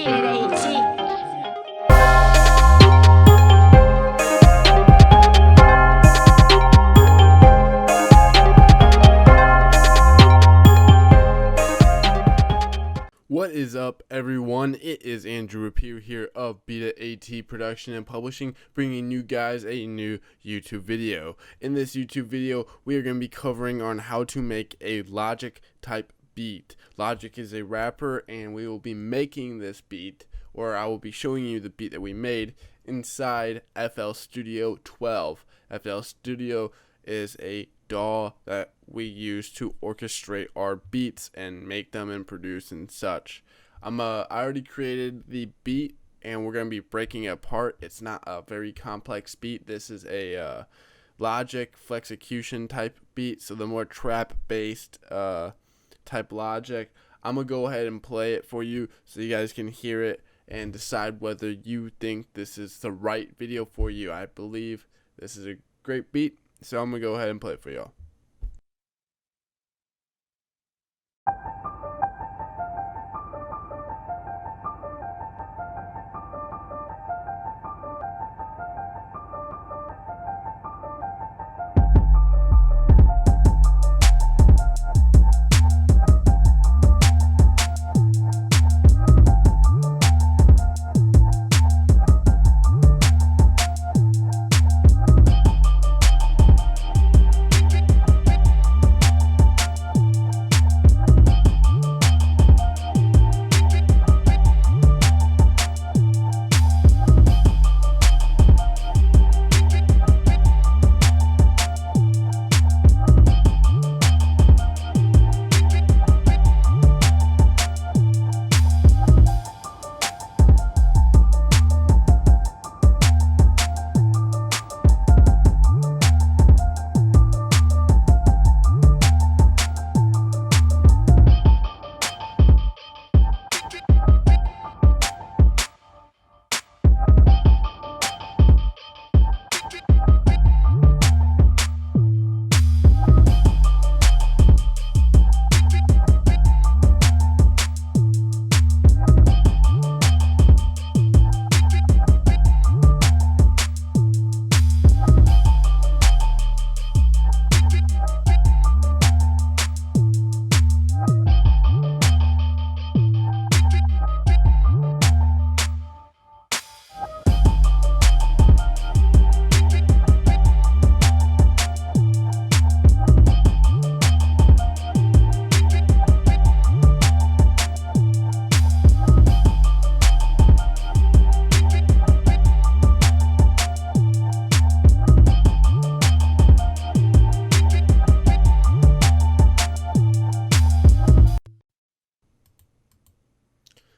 Beat it, AT. What is up, everyone? It is Andrew Rapier here of Beta AT Production and Publishing, bringing you guys a new YouTube video. In this YouTube video, we are going to be covering on how to make a Logic type beat. Logic is a rapper, and we will be making this beat, or I will be showing you the beat that we made inside FL Studio 12. FL Studio is a DAW that we use to orchestrate our beats and make them and produce and such. I already created the beat, and we're gonna be breaking it apart. It's not a very complex beat. This is a Logic Flexecution type beat, so the more trap based type Logic. I'm gonna go ahead and play it for you so you guys can hear it and decide whether you think this is the right video for you. I believe this is a great beat, so I'm gonna go ahead and play it for y'all.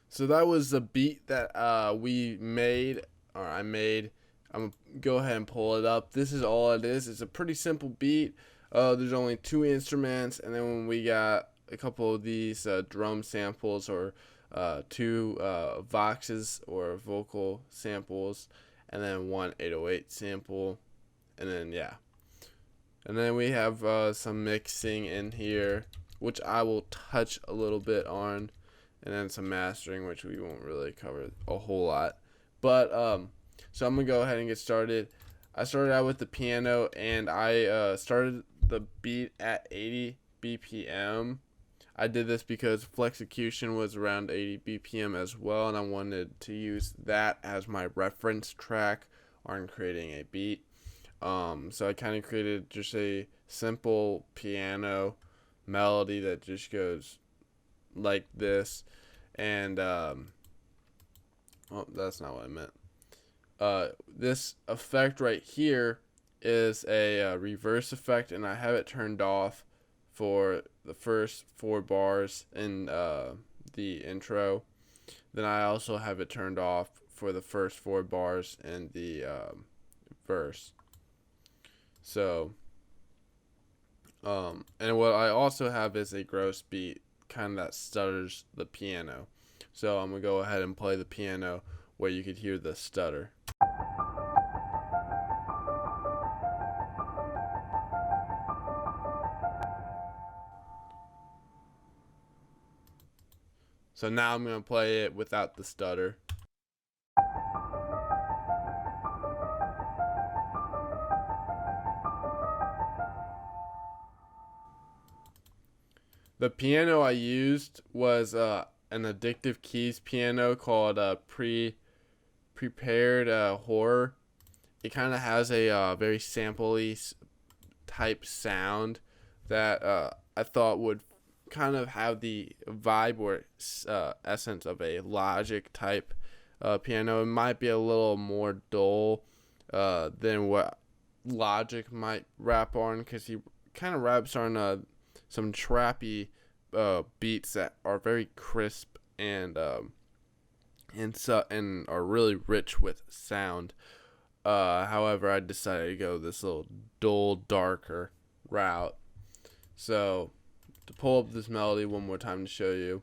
So that was the beat that we made, or I made. I'm gonna go ahead and pull it up. This is all it is. It's a pretty simple beat. There's only 2 instruments, and then when we got a couple of these drum samples, or 2 voxes or vocal samples, and then 1 808 sample, and then yeah. And then we have some mixing in here, which I will touch a little bit on. And then some mastering, which we won't really cover a whole lot. But, so I'm going to go ahead and get started. I started out with the piano, and I started the beat at 80 BPM. I did this because Flexecution was around 80 BPM as well, and I wanted to use that as my reference track on creating a beat. So I kind of created just a simple piano melody that just goes like this, and oh, that's not what I meant. This effect right here is a reverse effect, and I have it turned off for the first 4 bars in the intro. Then I also have it turned off for the first 4 bars in the verse. So and what I also have is a gross beat, kind of that stutters the piano. So I'm gonna go ahead and play the piano where you could hear the stutter. So now I'm going to play it without the stutter. The piano I used was an Addictive Keys piano called Prepared Horror. It kind of has a very sampley type sound that I thought would kind of have the vibe or essence of a Logic type piano. It might be a little more dull than what Logic might rap on, because he kind of raps on some trappy beats that are very crisp and are really rich with sound. However, I decided to go this little dull, darker route. So, to pull up this melody one more time to show you,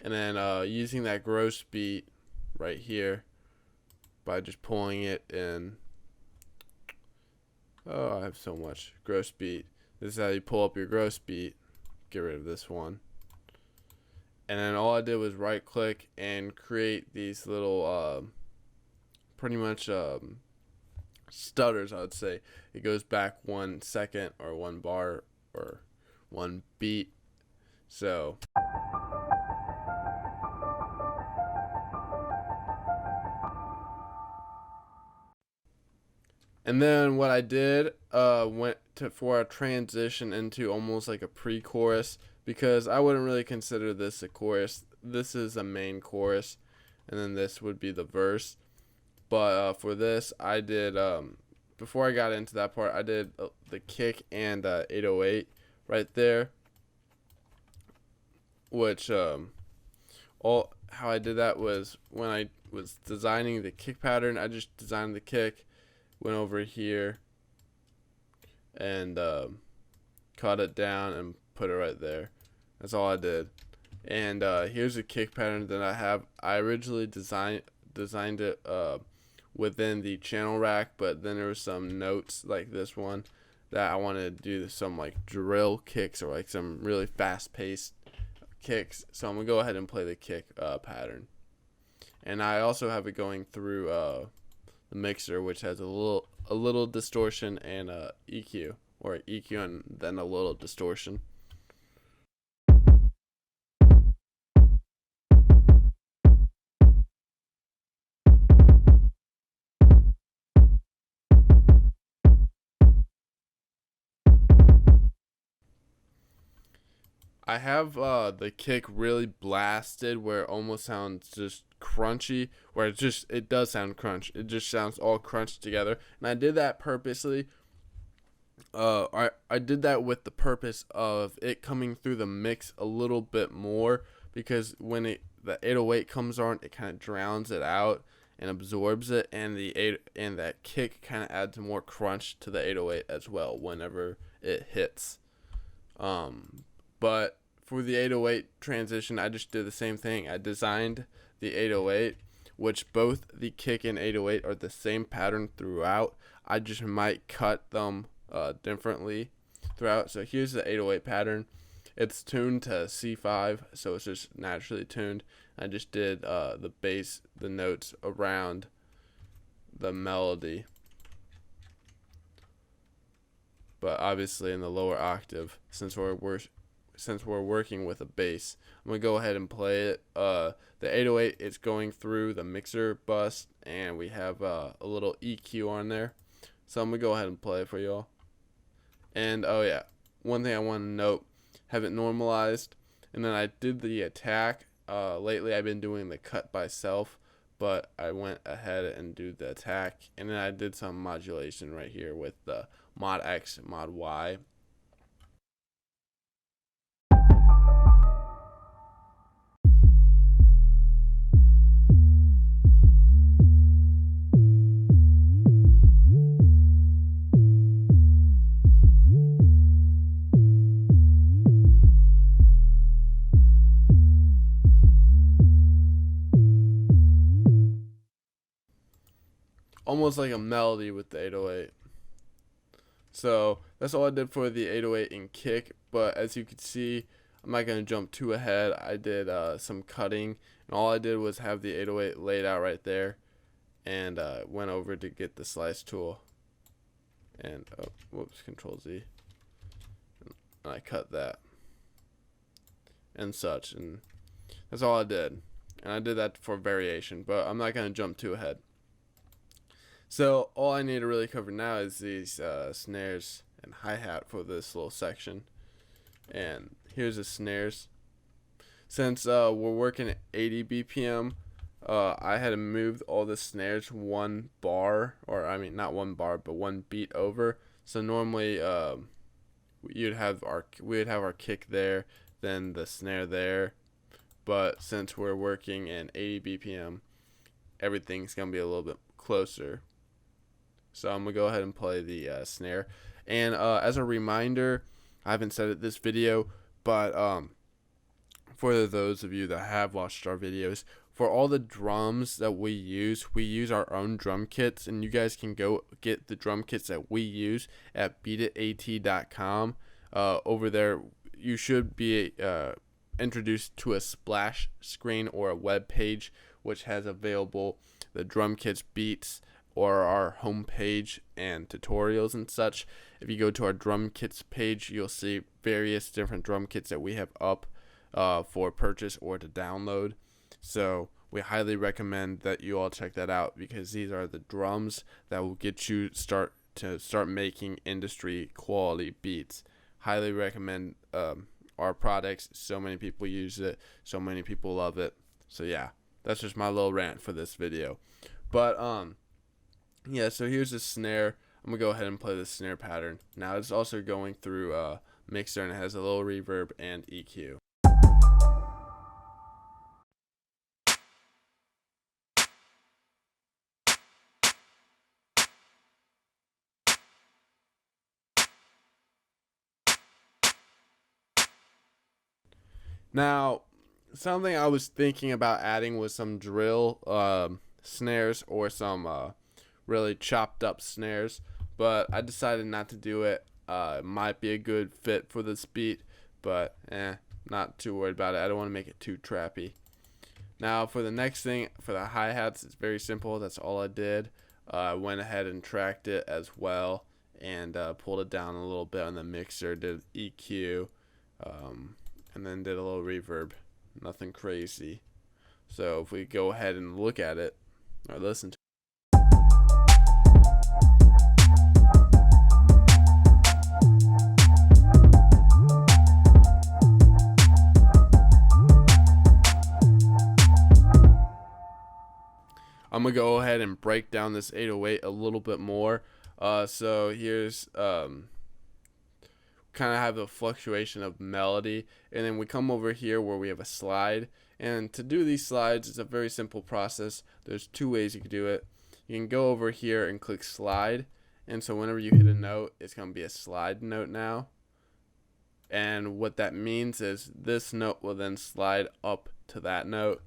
and then using that gross beat right here by just pulling it in. Oh, I have so much gross beat. This is how you pull up your gross beat. Get rid of this one. And then all I did was right click and create these little pretty much stutters, I would say. It goes back 1 second or 1 bar or 1 beat. So and then what I did went to for a transition into almost like a pre-chorus, because I wouldn't really consider this a chorus. This is a main chorus, and then this would be the verse. But for this, I did before I got into that part, I did the kick and 808 right there, which all how I did that was when I was designing the kick pattern, I just designed the kick, went over here and cut it down and put it right there. That's all I did. And here's a kick pattern that I have. I originally designed it within the channel rack, but then there was some notes like this one that I wanted to do some like drill kicks or like some really fast paced kicks. So I'm gonna go ahead and play the kick pattern. And I also have it going through the mixer, which has a little distortion and EQ, or EQ and then a little distortion. I have the kick really blasted where it almost sounds just crunchy, where it does sound crunch. It just sounds all crunched together. And I did that purposely. I did that with the purpose of it coming through the mix a little bit more, because when the 808 comes on, it kind of drowns it out and absorbs it, and that kick kind of adds more crunch to the 808 as well whenever it hits. But for the 808 transition, I just did the same thing. I designed the 808, which both the kick and 808 are the same pattern throughout. I just might cut them differently throughout. So here's the 808 pattern. It's tuned to C5, so it's just naturally tuned. I just did the bass, the notes around the melody, but obviously in the lower octave, since we're working with a bass. I'm gonna go ahead and play it. The 808, it's going through the mixer bus, and we have a little EQ on there. So I'm gonna go ahead and play it for y'all. And oh yeah, one thing I want to note: have it normalized, and then I did the attack. Lately, I've been doing the cut by self, but I went ahead and do the attack, and then I did some modulation right here with the mod X, mod Y. Almost like a melody with the 808. So that's all I did for the 808 and kick. But as you can see, I'm not going to jump too ahead. I did some cutting, and all I did was have the 808 laid out right there, and went over to get the slice tool, and whoops, Control Z, and I cut that and such, and that's all I did. And I did that for variation, but I'm not going to jump too ahead. So all I need to really cover now is these snares and hi-hat for this little section. And here's the snares. Since we're working at 80 BPM, I had to move all the snares one bar, or I mean not one bar, but one beat over. So normally we'd have our kick there, then the snare there. But since we're working in 80 BPM, everything's gonna be a little bit closer. So I'm gonna go ahead and play the snare. And as a reminder, I haven't said it this video, but for those of you that have watched our videos, for all the drums that we use our own drum kits, and you guys can go get the drum kits that we use at beatitat.com. Over there, you should be introduced to a splash screen or a web page which has available the drum kits, beats, or our homepage and tutorials and such. If you go to our drum kits page, you'll see various different drum kits that we have up for purchase or to download. So we highly recommend that you all check that out, because these are the drums that will get you start making industry quality beats. Highly recommend our products. So many people use it, so many people love it. So yeah, that's just my little rant for this video. But yeah, so here's the snare. I'm gonna go ahead and play the snare pattern. Now it's also going through mixer, and it has a little reverb and EQ. Now, something I was thinking about adding was some drill snares, or some really chopped up snares, but I decided not to do it. It might be a good fit for this beat, but not too worried about it. I don't want to make it too trappy. Now for the next thing, for the hi-hats, it's very simple. That's all I did. I went ahead and tracked it as well, and pulled it down a little bit on the mixer, did EQ, and then did a little reverb. Nothing crazy. So if we go ahead and look at it, or listen to it. I'm going to go ahead and break down this 808 a little bit more. So here's kind of have a fluctuation of melody, and then we come over here where we have a slide. And to do these slides, it's a very simple process. There's two ways you can do it. You can go over here and click slide, and so whenever you hit a note, it's going to be a slide note now. And what that means is this note will then slide up to that note.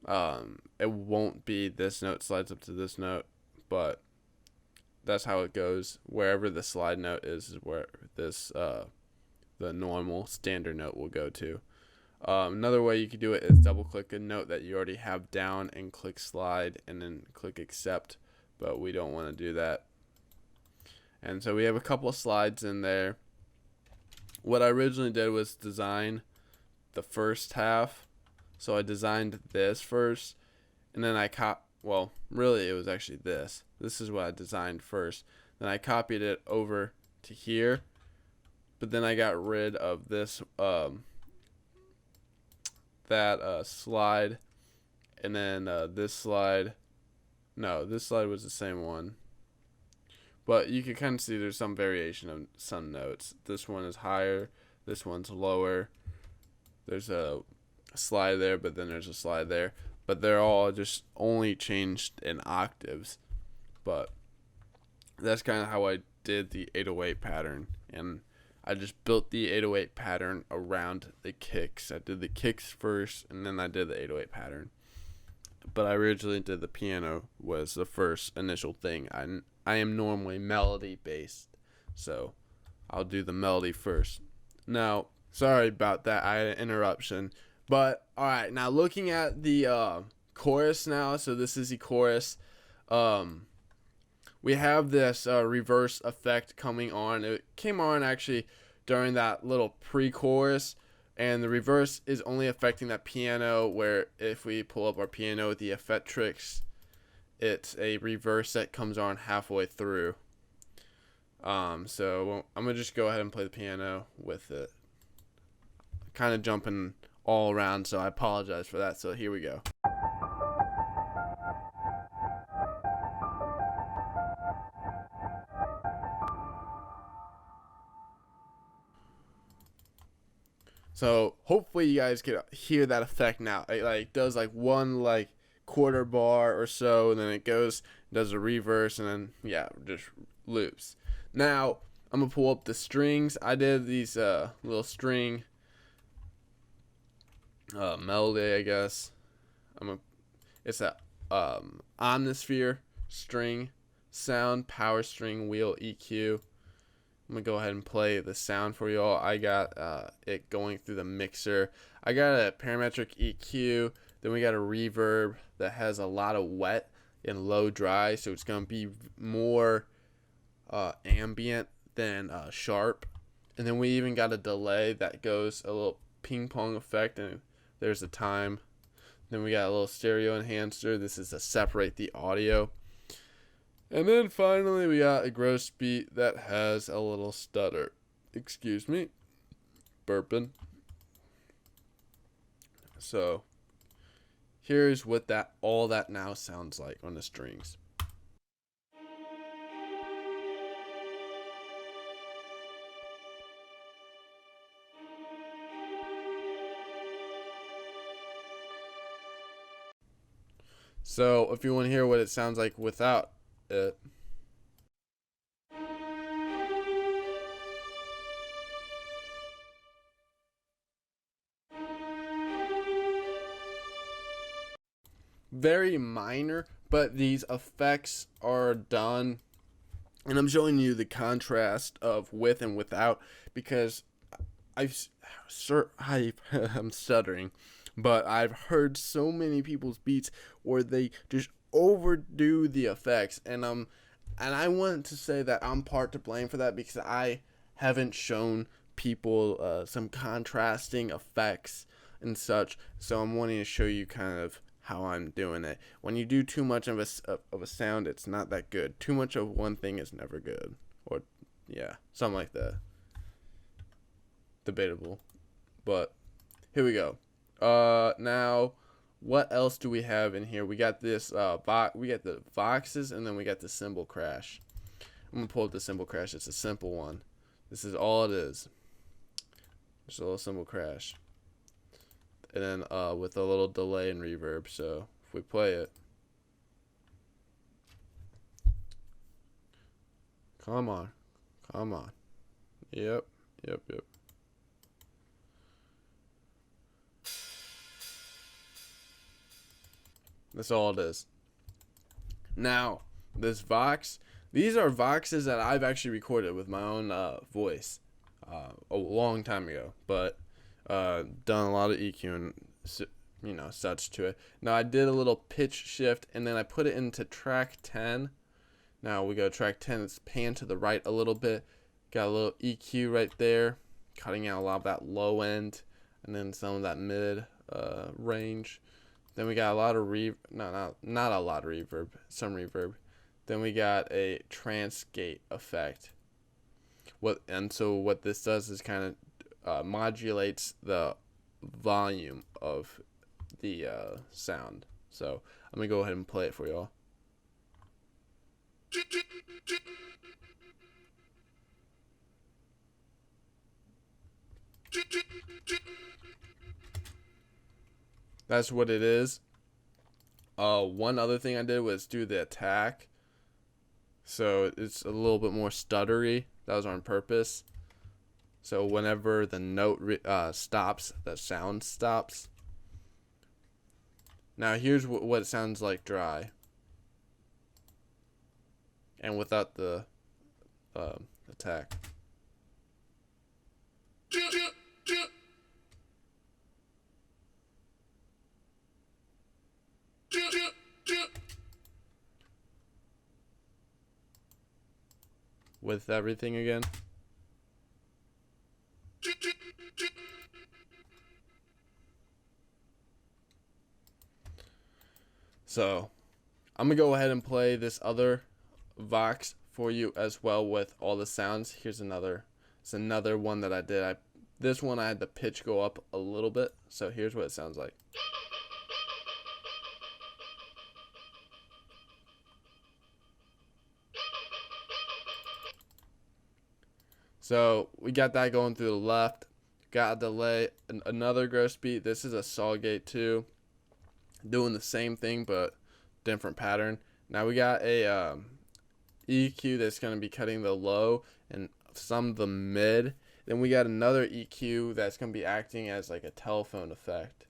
It won't be this note slides up to this note, but that's how it goes. Wherever the slide note is where this the normal standard note will go to. Another way you could do it is double click a note that you already have down and click slide, and then click accept, but we don't want to do that. And so we have a couple of slides in there. What I originally did was design the first half. So I designed this first, and then well, really it was actually this. This is what I designed first. Then I copied it over to here, but then I got rid of this slide, and then this slide. No, this slide was the same one, but you can kind of see there's some variation of some notes. This one is higher, this one's lower. There's a slide there, but then there's a slide there, but they're all just only changed in octaves. But that's kind of how I did the 808 pattern, and I just built the 808 pattern around the kicks. I did the kicks first, and then I did the 808 pattern. But I originally did the piano was the first initial thing. I am normally melody based, so I'll do the melody first. Now, Sorry about that. I had an interruption. But all right, now looking at the chorus now. So this is the chorus. Um, we have this reverse effect coming on. It came on actually during that little pre-chorus, and the reverse is only affecting that piano. Where if we pull up our piano with the effect tricks, it's a reverse that comes on halfway through. So I'm gonna just go ahead and play the piano with it. Kind of jumping all around, so I apologize for that. So here we go. So hopefully you guys can hear that effect now. It like does like one like quarter bar or so, and then it goes, does a reverse, and then yeah, just loops. Now I'm gonna pull up the strings. I did these little string melody, I guess. It's a omnisphere string sound, power string wheel EQ. I'm gonna go ahead and play the sound for y'all. I got it going through the mixer. I got a parametric EQ. Then we got a reverb that has a lot of wet and low dry, so it's gonna be more ambient than sharp. And then we even got a delay that goes a little ping pong effect, and there's a time. Then we got a little stereo enhancer. This is to separate the audio. And then finally we got a gross beat that has a little stutter. Excuse me. Burping. So here's what all that now sounds like on the strings. So if you want to hear what it sounds like without it. Very minor, but these effects are done, and I'm showing you the contrast of with and without, because I'm stuttering, but I've heard so many people's beats where they just overdo the effects, and I want to say that I'm part to blame for that, because I haven't shown people some contrasting effects and such. So I'm wanting to show you kind of how I'm doing it. When you do too much of a sound, it's not that good. Too much of one thing is never good, or yeah, something like that. Debatable, but here we go. Now, what else do we have in here? We got this we got the voxes, and then we got the cymbal crash. I'm gonna pull up the cymbal crash. It's a simple one. This is all it is. Just a little cymbal crash, and then with a little delay and reverb. So if we play it, come on, come on. Yep. That's all it is. Now, this Vox, these are Voxes that I've actually recorded with my own voice a long time ago, but done a lot of EQ and such to it. Now, I did a little pitch shift, and then I put it into track 10. Now, we go to track 10. It's panned to the right a little bit. Got a little EQ right there, cutting out a lot of that low end, and then some of that mid range. Then we got a lot of not a lot of reverb, some reverb. Then we got a trance gate effect. So what this does is kind of modulates the volume of the sound. So I'm gonna go ahead and play it for y'all. That's what it is. One other thing I did was do the attack, so it's a little bit more stuttery. That was on purpose. So whenever the note stops, the sound stops. Now here's what it sounds like dry, and without the attack. with everything again. So I'm gonna go ahead and play this other Vox for you as well with all the sounds. Here's another. It's another one that I did. This one I had the pitch go up a little bit. So here's what it sounds like. So we got that going through the left. Got a delay, another gross beat. This is a saw gate too, doing the same thing but different pattern. Now we got a EQ that's going to be cutting the low and some of the mid. Then we got another EQ that's going to be acting as like a telephone effect.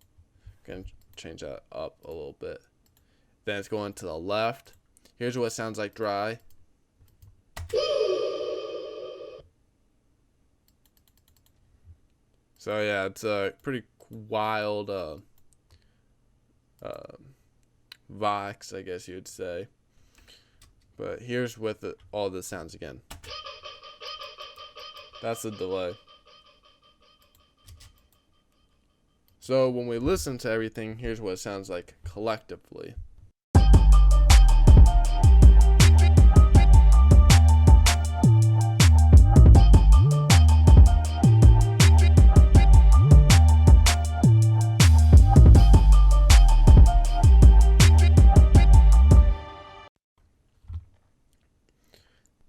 Going to change that up a little bit. Then it's going to the left. Here's what it sounds like dry. So yeah, it's a pretty wild Vox, I guess you would say. But here's with all the sounds again. That's the delay. So when we listen to everything, here's what it sounds like collectively.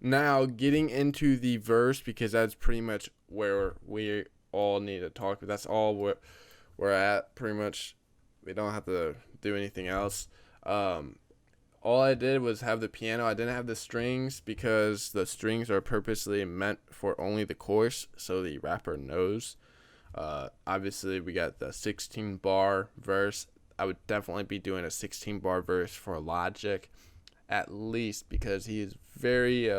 Now getting into the verse, because that's pretty much where we all need to talk. That's all we're at pretty much. We don't have to do anything else. All I did was have the piano. I didn't have the strings because the strings are purposely meant for only the chorus, so the rapper knows. Obviously, we got the 16 bar verse. I would definitely be doing a 16 bar verse for Logic, at least, because he is very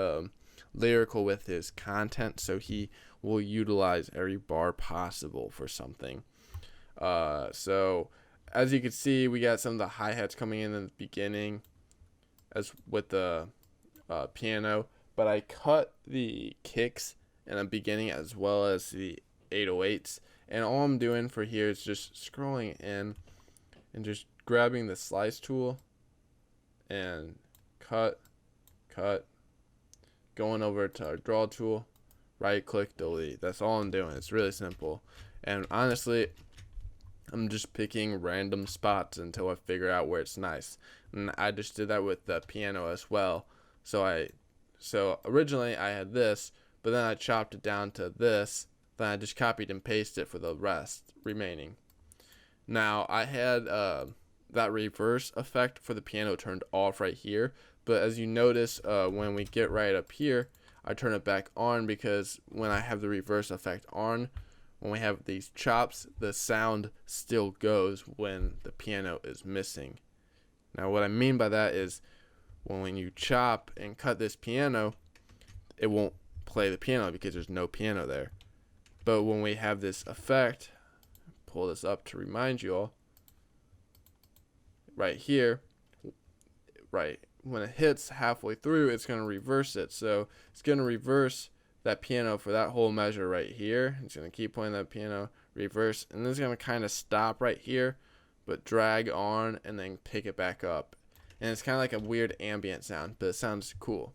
lyrical with his content, so he will utilize every bar possible for something. So as you can see, we got some of the hi-hats coming in the beginning as with the piano, but I cut the kicks in the beginning as well as the 808s, and all I'm doing for here is just scrolling in and just grabbing the slice tool and cut, going over to our draw tool, right click, delete. That's all I'm doing. It's really simple. And honestly, I'm just picking random spots until I figure out where it's nice. And I just did that with the piano as well. So originally I had this, but then I chopped it down to this. Then I just copied and pasted it for the rest remaining. Now I had that reverse effect for the piano turned off right here, but as you notice, when we get right up here, I turn it back on, because when I have the reverse effect on, when we have these chops, the sound still goes when the piano is missing. Now what I mean by that is when you chop and cut this piano, it won't play the piano because there's no piano there. But when we have this effect, pull this up to remind you all, right here, right when it hits halfway through, it's going to reverse it. So it's going to reverse that piano for that whole measure right here. It's going to keep playing that piano, reverse, and then it's going to kind of stop right here, but drag on and then pick it back up. And it's kind of like a weird ambient sound, but it sounds cool.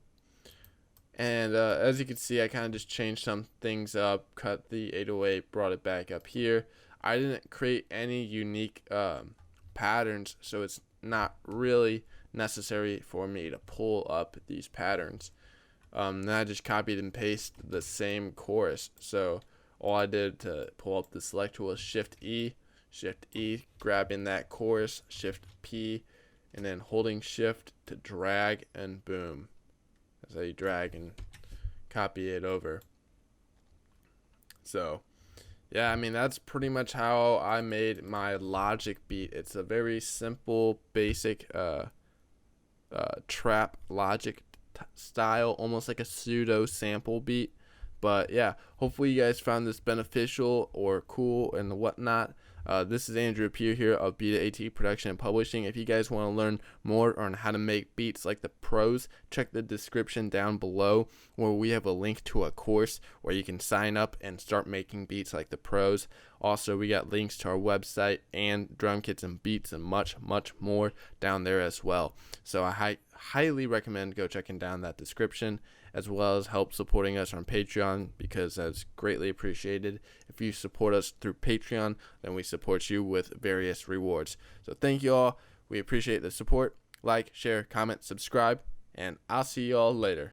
And as you can see, I kind of just changed some things up, cut the 808, brought it back up here. I didn't create any unique patterns, so it's not really necessary for me to pull up these patterns. Then I just copied and pasted the same chorus. So all I did to pull up the select tool was Shift E, grabbing that chorus, Shift P, and then holding Shift to drag, and boom. That's how you drag and copy it over. So yeah, I mean, that's pretty much how I made my Logic beat. It's a very simple, basic trap Logic style, almost like a pseudo sample beat. But yeah, hopefully you guys found this beneficial or cool and whatnot. This is Andrew Peer here of Beta AT Production and Publishing. If you guys want to learn more on how to make beats like the pros, check the description down below where we have a link to a course where you can sign up and start making beats like the pros. Also, we got links to our website and drum kits and beats and much more down there as well. So I highly recommend go checking down that description, as well as help supporting us on Patreon, because that's greatly appreciated. If you support us through Patreon, then we support you with various rewards. So thank you all. We appreciate the support. Like, share, comment, subscribe, and I'll see you all later.